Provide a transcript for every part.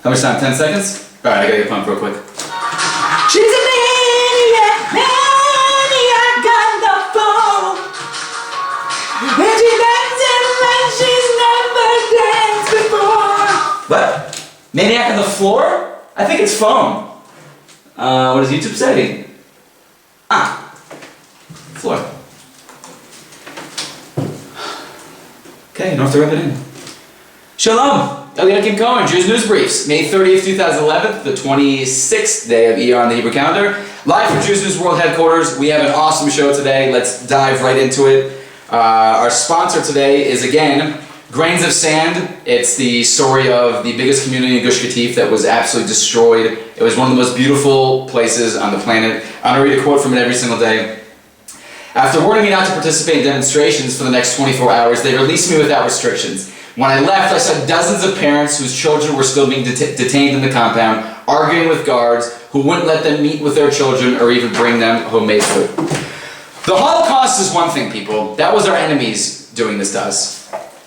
How much time? 10 seconds? Alright, I gotta get pumped real quick. She's a maniac, maniac on the phone. And she dances like she's never danced before. What? Maniac on the floor? I think it's phone. What does YouTube say? Ah. Floor. Okay, you don't have to rub it in. Shalom! Eliyokim Cohen, Jews News Briefs, May 30th, 2011, the 26th day of ER on the Hebrew calendar. Live from Jews News World Headquarters. We have an awesome show today. Let's dive right into it. Our sponsor today is, again, Grains of Sand. It's the story of the biggest community in Gush Katif that was absolutely destroyed. It was one of the most beautiful places on the planet. I'm going to read a quote from it every single day. After warning me not to participate in demonstrations for the next 24 hours, they released me without restrictions. When I left, I saw dozens of parents whose children were still being detained in the compound, arguing with guards who wouldn't let them meet with their children or even bring them homemade food. The Holocaust is one thing, people. That was our enemies doing this to us.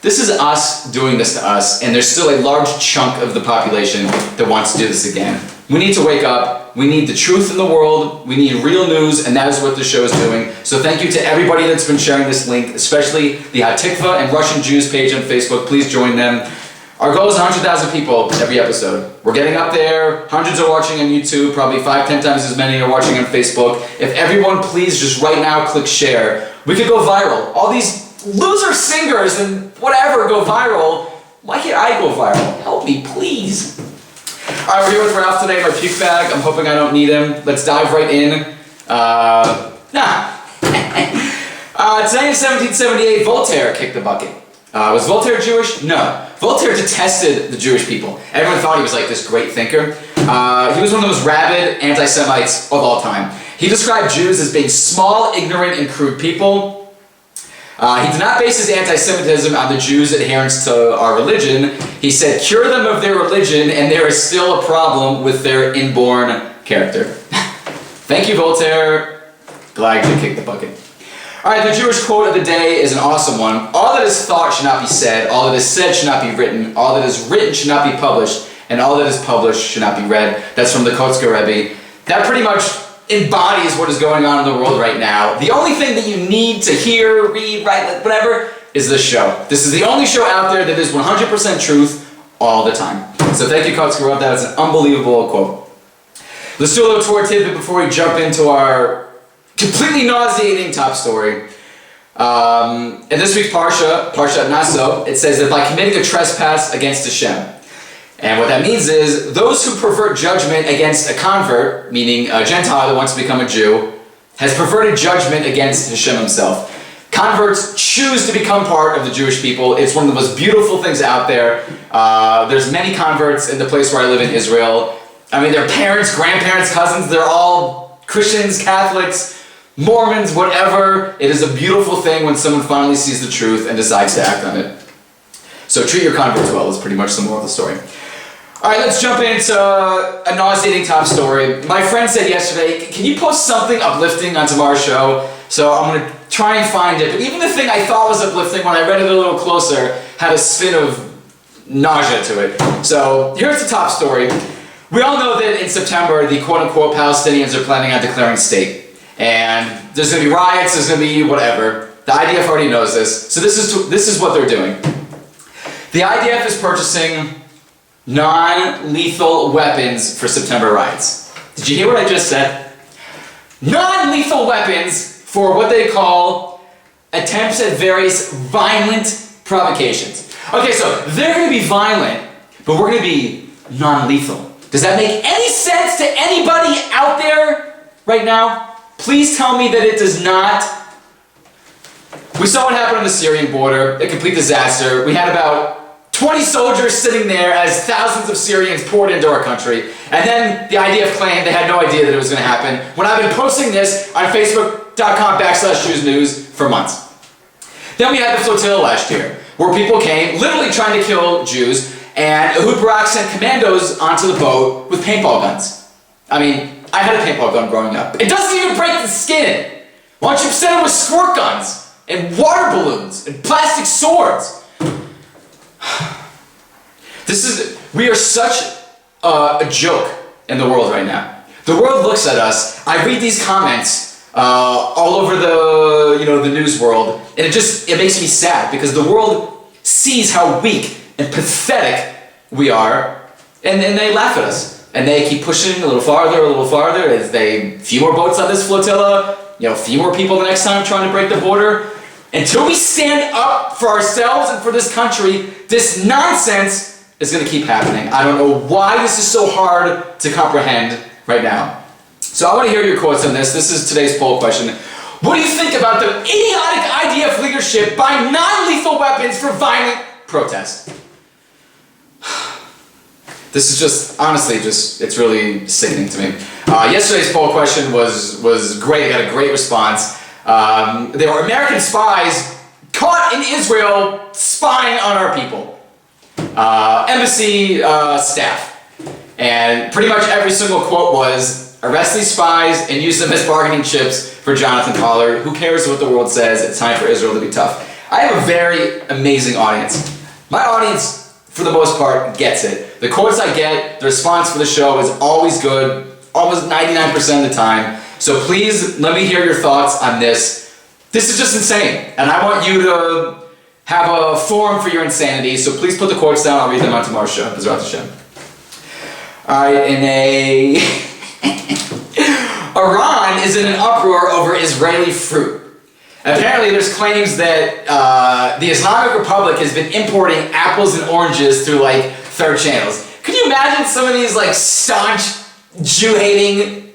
This is us doing this to us, and there's still a large chunk of the population that wants to do this again. We need to wake up. We need the truth in the world. We need real news, and that is what the show is doing. So thank you to everybody that's been sharing this link, especially the Hatikva and Russian Jews page on Facebook. Please join them. Our goal is 100,000 people every episode. We're getting up there. Hundreds are watching on YouTube. Probably 5-10 times as many are watching on Facebook. If everyone please just right now click share, we could go viral. All these loser singers and whatever go viral. Why can't I go viral? Help me, please. Alright, we're here with Ralph today, my puke bag. I'm hoping I don't need him. Let's dive right in. Today in 1778, Voltaire kicked the bucket. Was Voltaire Jewish? No. Voltaire detested the Jewish people. Everyone thought he was like this great thinker. He was one of the most rabid anti-Semites of all time. He described Jews as being small, ignorant, and crude people. He did not base his anti-Semitism on the Jews' adherence to our religion. He said, cure them of their religion, and there is still a problem with their inborn character. Thank you, Voltaire. Glad you kicked the bucket. Alright, the Jewish quote of the day is an awesome one. All that is thought should not be said, all that is said should not be written, all that is written should not be published, and all that is published should not be read. That's from the Kotzker Rebbe. That pretty much embodies what is going on in the world right now. The only thing that you need to hear, read, write, whatever, is this show. This is the only show out there that is 100% truth all the time. So thank you, Kotzker Rebbe. That was an unbelievable quote. Let's do a little tour tidbit before we jump into our completely nauseating top story. In this week's Parsha Naso, it says that by committing a trespass against Hashem. And what that means is, those who pervert judgment against a convert, meaning a Gentile that wants to become a Jew, has perverted judgment against Hashem himself. Converts choose to become part of the Jewish people. It's one of the most beautiful things out there. There's many converts in the place where I live in Israel. I mean, their parents, grandparents, cousins, they're all Christians, Catholics, Mormons, whatever. It is a beautiful thing when someone finally sees the truth and decides to act on it. So treat your converts well is pretty much the moral of the story. Alright, let's jump into a nauseating top story. My friend said yesterday, can you post something uplifting on tomorrow's show? So I'm going to try and find it. But even the thing I thought was uplifting, when I read it a little closer, had a spin of nausea to it. So here's the top story. We all know that in September, the quote-unquote Palestinians are planning on declaring state. And there's going to be riots, there's going to be whatever. The IDF already knows this. So this is what they're doing. The IDF is purchasing non-lethal weapons for September riots. Did you hear what I just said? Non-lethal weapons for what they call attempts at various violent provocations. Okay, so they're going to be violent, but we're going to be non-lethal. Does that make any sense to anybody out there right now? Please tell me that it does not. We saw what happened on the Syrian border, a complete disaster. We had about 20 soldiers sitting there as thousands of Syrians poured into our country. And then the IDF claimed they had no idea that it was going to happen, when I've been posting this on Facebook.com/Jews News for months. Then we had the flotilla last year, where people came literally trying to kill Jews, and Ehud Barak sent commandos onto the boat with paintball guns. I mean, I had a paintball gun growing up. It doesn't even break the skin. Why don't you send them with squirt guns and water balloons and plastic swords? We are such a joke in the world right now. The world looks at us. I read these comments all over the news world, and it makes me sad because the world sees how weak and pathetic we are, and they laugh at us. And they keep pushing a little farther, as few more boats on this flotilla, few more people the next time trying to break the border. Until we stand up for ourselves and for this country, this nonsense is going to keep happening. I don't know why this is so hard to comprehend right now. So I want to hear your quotes on this. This is today's poll question. What do you think about the idiotic idea of leadership by non-lethal weapons for violent protest? This is honestly, it's really sickening to me. Yesterday's poll question was great. I got a great response. There were American spies caught in Israel spying on our people. Embassy staff. And pretty much every single quote was, arrest these spies and use them as bargaining chips for Jonathan Pollard. Who cares what the world says? It's time for Israel to be tough. I have a very amazing audience. My audience, for the most part, gets it. The quotes I get, the response for the show is always good, almost 99% of the time. So please, let me hear your thoughts on this. This is just insane, and I want you to have a forum for your insanity, so please put the quotes down. I'll read them on tomorrow's show, throughout the show. Alright, Iran is in an uproar over Israeli fruit. Apparently there's claims that the Islamic Republic has been importing apples and oranges through third channels. Could you imagine some of these staunch Jew-hating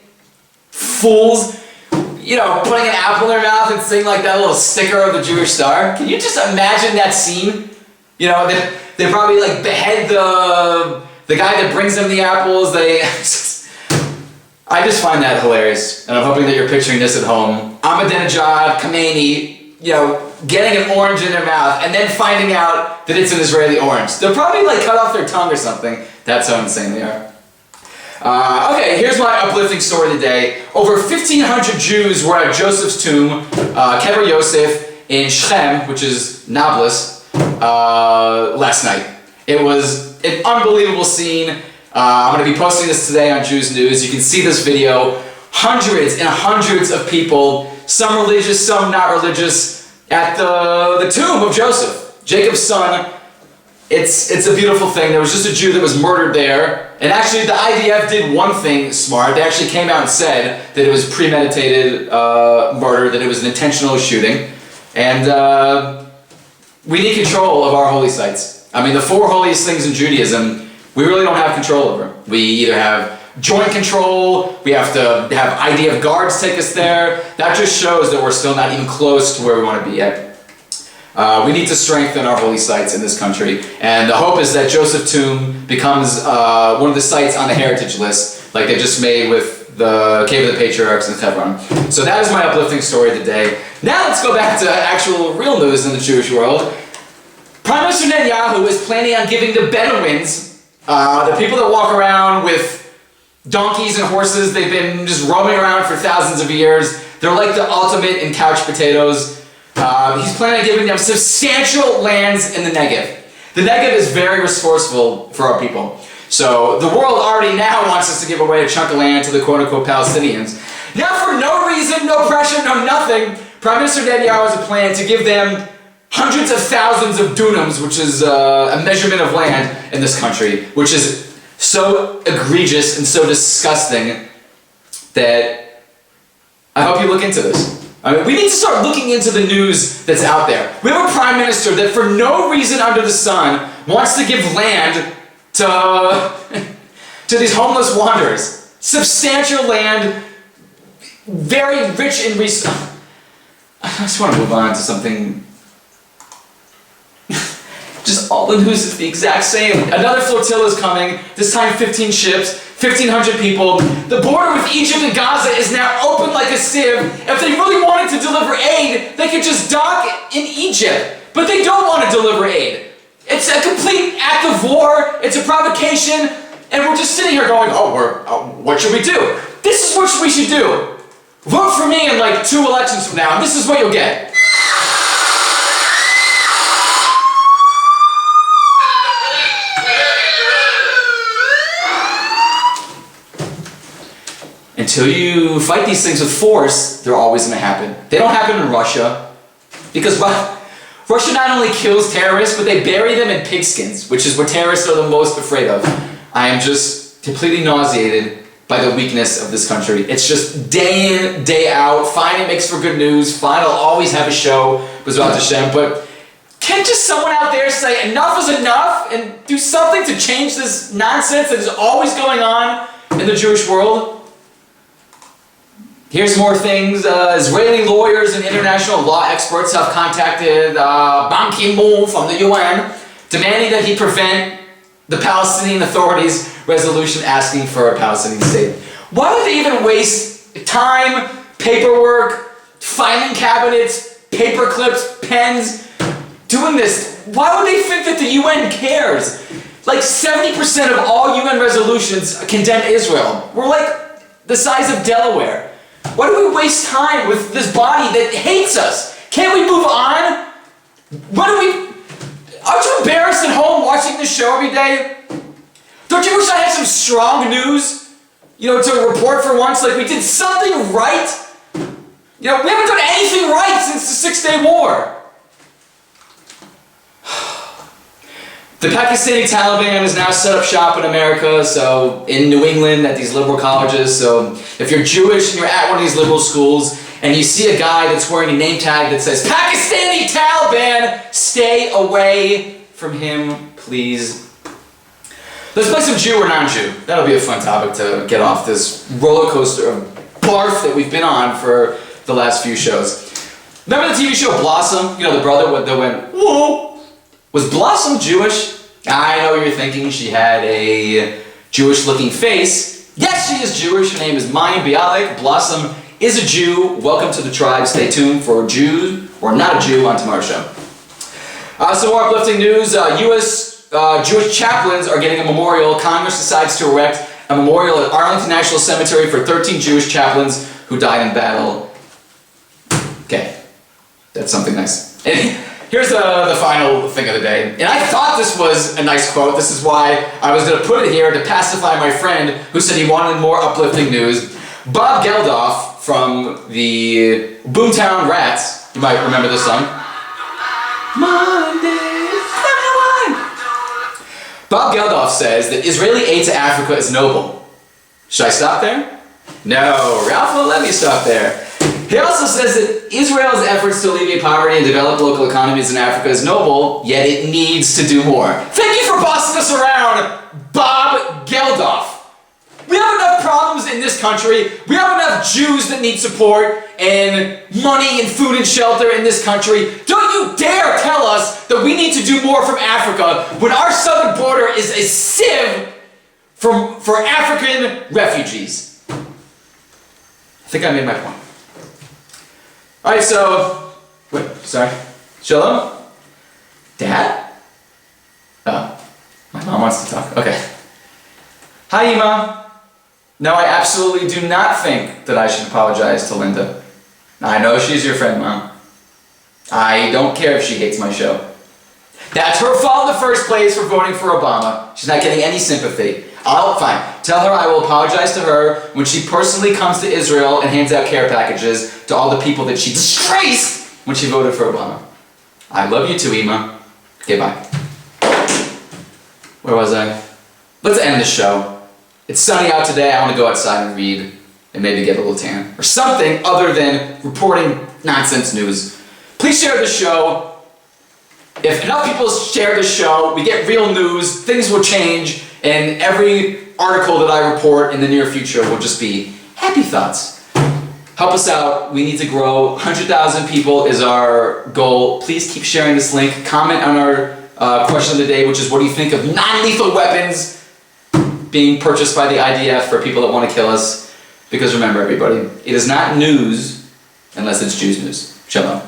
fools, putting an apple in their mouth and seeing that little sticker of the Jewish star? Can you just imagine that scene? They probably behead the guy that brings them the apples. I just find that hilarious, and I'm hoping that you're picturing this at home. Ahmadinejad, Khomeini, getting an orange in their mouth, and then finding out that it's an Israeli orange. They'll probably cut off their tongue or something. That's how insane they are. Okay, here's my uplifting story today. Over 1,500 Jews were at Joseph's tomb, Kever Yosef, in Shechem, which is Nablus, last night. It was an unbelievable scene. I'm going to be posting this today on Jews News. You can see this video. Hundreds and hundreds of people, some religious, some not religious, at the tomb of Joseph, Jacob's son. It's a beautiful thing. There was just a Jew that was murdered there. And actually the IDF did one thing smart. They actually came out and said that it was premeditated murder, that it was an intentional shooting. And we need control of our holy sites. I mean, the four holiest things in Judaism, we really don't have control over. We either have joint control, we have to have IDF guards take us there. That just shows that we're still not even close to where we want to be yet. We need to strengthen our holy sites in this country. And the hope is that Joseph's tomb becomes one of the sites on the heritage list, like they just made with the Cave of the Patriarchs in Hebron. So that is my uplifting story today. Now let's go back to actual real news in the Jewish world. Prime Minister Netanyahu is planning on giving the Bedouins, the people that walk around with donkeys and horses, they've been just roaming around for thousands of years. They're like the ultimate in couch potatoes. He's planning on giving them substantial lands in the Negev. The Negev is very resourceful for our people. So the world already now wants us to give away a chunk of land to the quote-unquote Palestinians. Now for no reason, no pressure, no nothing, Prime Minister Netanyahu has a plan to give them hundreds of thousands of dunams, which is a measurement of land in this country, which is so egregious and so disgusting that I hope you look into this. I mean, we need to start looking into the news that's out there. We have a prime minister that for no reason under the sun wants to give land to these homeless wanderers. Substantial land, very rich in resources. I just want to move on to something. Just all the news is the exact same. Another flotilla is coming, this time 15 ships, 1,500 people. The border with Egypt and Gaza is now open like a sieve. If they really wanted to deliver aid, they could just dock in Egypt. But they don't want to deliver aid. It's a complete act of war, it's a provocation, and we're just sitting here going, what should we do? This is what we should do. Vote for me in like 2 elections from now, and this is what you'll get. until you fight these things with force, they're always going to happen. They don't happen in Russia, because Russia not only kills terrorists, but they bury them in pigskins, which is what terrorists are the most afraid of. I am just completely nauseated by the weakness of this country. It's just day in, day out. Fine, it makes for good news. Fine, I'll always have a show, B'ezrat Hashem, but can't just someone out there say enough is enough and do something to change this nonsense that is always going on in the Jewish world? Here's more things. Israeli lawyers and international law experts have contacted Ban Ki-moon from the UN, demanding that he prevent the Palestinian Authority's resolution asking for a Palestinian state. Why would they even waste time, paperwork, filing cabinets, paper clips, pens, doing this? Why would they think that the UN cares? Like 70% of all UN resolutions condemn Israel. We're like the size of Delaware. Why do we waste time with this body that hates us? Can't we move on? Aren't you embarrassed at home watching this show every day? Don't you wish I had some strong news? To report for once, like we did something right? We haven't done anything right since the Six-Day War. The Pakistani Taliban has now set up shop in America, so in New England at these liberal colleges. So if you're Jewish and you're at one of these liberal schools and you see a guy that's wearing a name tag that says Pakistani Taliban, stay away from him, please. Let's play some Jew or non-Jew. That'll be a fun topic to get off this roller coaster of barf that we've been on for the last few shows. Remember the TV show Blossom? The brother that went, whoa. Was Blossom Jewish? I know what you're thinking. She had a Jewish-looking face. Yes, she is Jewish. Her name is Mayim Bialik. Blossom is a Jew. Welcome to the tribe. Stay tuned for a Jew or not a Jew on tomorrow's show. Some more uplifting news. U.S. Jewish chaplains are getting a memorial. Congress decides to erect a memorial at Arlington National Cemetery for 13 Jewish chaplains who died in battle. Okay, that's something nice. Here's the final thing of the day. And I thought this was a nice quote. This is why I was going to put it here to pacify my friend who said he wanted more uplifting news. Bob Geldof from the Boomtown Rats. You might remember this song. Bob Geldof says that Israeli aid to Africa is noble. Should I stop there? No, Ralph won't let me stop there. He also says that Israel's efforts to alleviate poverty and develop local economies in Africa is noble, yet it needs to do more. Thank you for bossing us around, Bob Geldof. We have enough problems in this country. We have enough Jews that need support and money and food and shelter in this country. Don't you dare tell us that we need to do more from Africa when our southern border is a sieve for African refugees. I think I made my point. Alright, so, wait, sorry. Shalom? Dad? Oh, my mom wants to talk. Okay. Hi, Ima. No, I absolutely do not think that I should apologize to Linda. I know she's your friend, Mom. I don't care if she hates my show. That's her fault in the first place for voting for Obama. She's not getting any sympathy. Fine. Tell her I will apologize to her when she personally comes to Israel and hands out care packages to all the people that she disgraced when she voted for Obama. I love you too, Ima. Okay, bye. Where was I? Let's end the show. It's sunny out today. I want to go outside and read and maybe get a little tan. Or something other than reporting nonsense news. Please share the show. If enough people share the show, we get real news, things will change, and every article that I report in the near future will just be happy thoughts. Help us out. We need to grow. 100,000 people is our goal. Please keep sharing this link. Comment on our question of the day, which is what do you think of non-lethal weapons being purchased by the IDF for people that want to kill us? Because remember, everybody, it is not news unless it's Jews news. Shalom.